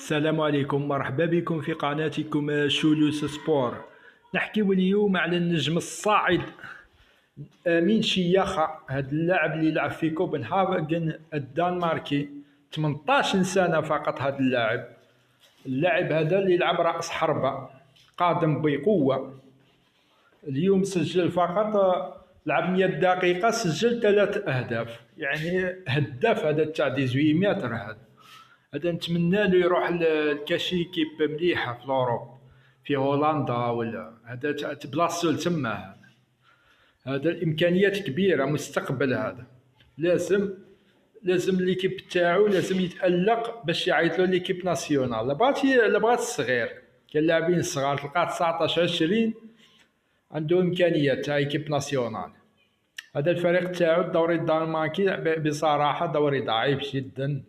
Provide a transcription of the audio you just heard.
السلام عليكم، مرحبا بكم في قناتكم شولوس سبور. نحكيو اليوم على النجم الصاعد أمين شياخة. هذا اللاعب اللي يلعب في كوبنهاغن الدنماركي، 18 سنة فقط. هذا اللاعب هذا اللي يلعب رأس حربة، قادم بقوة. اليوم سجل فقط، لعب 100 دقيقة، سجل 3 أهداف، يعني هداف هذا تاع 18 متر. هذا نتمنى له يروح لكاشي كيب مليحه في اوروب، في هولندا، ولا هذا تبلاصتو تما. هذا الامكانيات كبيره، مستقبل. هذا لازم ليكيب تاعو لازم يتالق باش يعيط له ليكيب ناسيونال. لا بغات الصغير، كاين لاعبين صغار تلقى 19 20 عنده امكانيات تاع ايكيب ناسيونال. هذا الفريق تاعو الدوري الدنماركي بصراحه دوري ضعيف جدا،